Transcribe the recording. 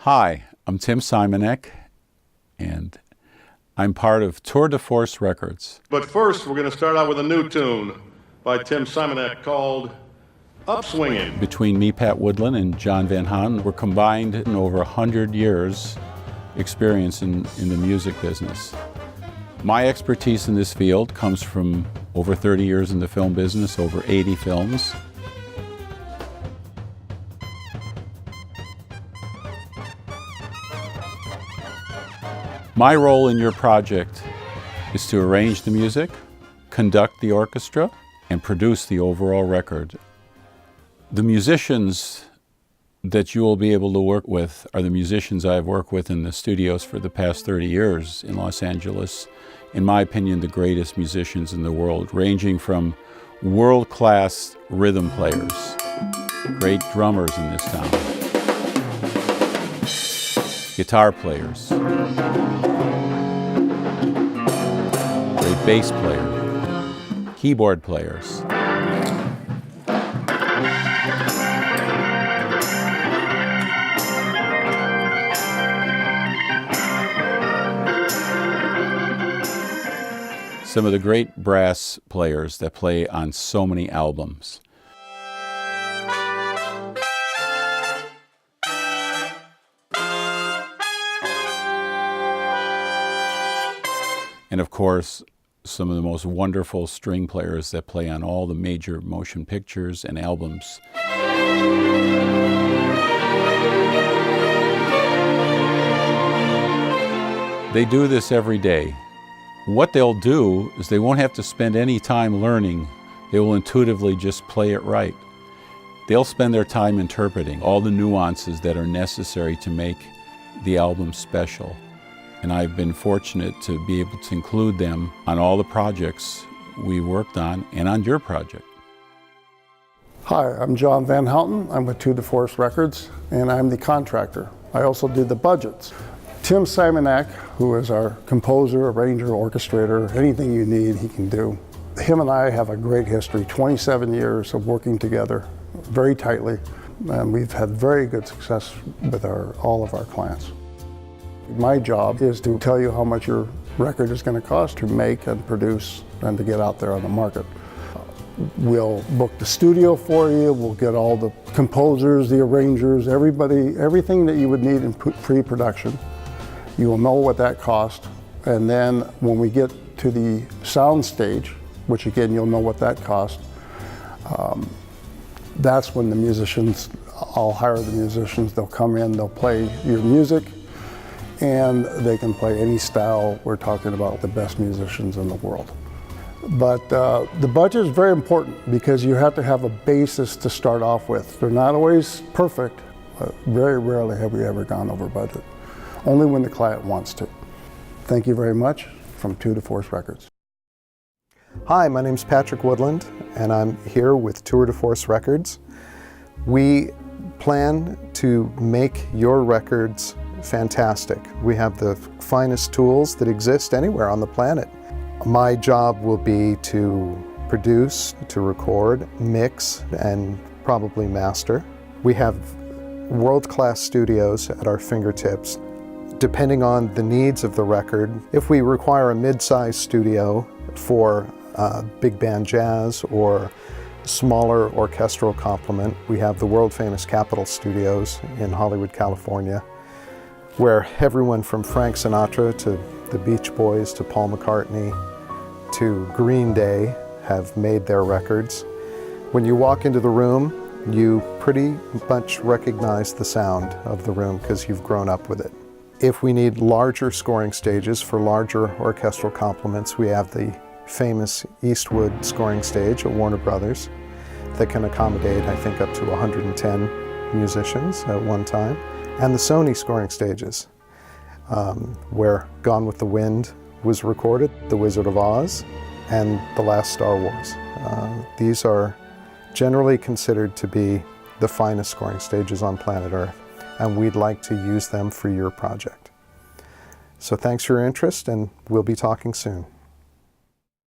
Hi, I'm Tim Simonec, and I'm part of Tour de Force Records. But first, we're going to start out with a new tune by Tim Simonec called Upswinging. Between me, Pat Woodland, and John Van Houten, we're combined in over 100 years experience in the music business. My expertise in this field comes from over 30 years in the film business, over 80 films. My role in your project is to arrange the music, conduct the orchestra, and produce the overall record. The musicians that you will be able to work with are the musicians I've worked with in the studios for the past 30 years in Los Angeles. In my opinion, the greatest musicians in the world, ranging from world-class rhythm players, great drummers in this town, guitar players, great bass player, keyboard players, some of the great brass players that play on so many albums. And of course, some of the most wonderful string players that play on all the major motion pictures and albums. They do this every day. What they'll do is they won't have to spend any time learning. They will intuitively just play it right. They'll spend their time interpreting all the nuances that are necessary to make the album special. And I've been fortunate to be able to include them on all the projects we worked on and on your project. Hi, I'm John Van Houten. I'm with Tour de Force Records, and I'm the contractor. I also do the budgets. Tim Simonec, who is our composer, arranger, orchestrator, anything you need, he can do. Him and I have a great history, 27 years of working together very tightly, and we've had very good success with all of our clients. My job is to tell you how much your record is going to cost to make and produce and to get out there on the market. We'll book the studio for you, we'll get all the composers, the arrangers, everybody, everything that you would need in pre-production. You will know what that cost, and then when we get to the sound stage, which again you'll know what that cost, that's when the musicians, I'll hire the musicians, they'll come in, they'll play your music, and they can play any style. We're talking about the best musicians in the world. But the budget is very important because you have to have a basis to start off with. They're not always perfect, but very rarely have we ever gone over budget. Only when the client wants to. Thank you very much from Tour de Force Records. Hi, my name's Patrick Woodland, and I'm here with Tour de Force Records. We plan to make your records fantastic. We have the finest tools that exist anywhere on the planet. My job will be to produce, to record, mix, and probably master. We have world-class studios at our fingertips. Depending on the needs of the record, if we require a mid-size studio for big band jazz or smaller orchestral complement, we have the world-famous Capitol Studios in Hollywood, California, where everyone from Frank Sinatra to the Beach Boys to Paul McCartney to Green Day have made their records. When you walk into the room, you pretty much recognize the sound of the room because you've grown up with it. If we need larger scoring stages for larger orchestral complements, we have the famous Eastwood scoring stage at Warner Brothers that can accommodate, I think, up to 110 musicians at one time. And the Sony scoring stages, where Gone with the Wind was recorded, The Wizard of Oz, and The Last Star Wars. These are generally considered to be the finest scoring stages on planet Earth, and we'd like to use them for your project. So thanks for your interest, and we'll be talking soon.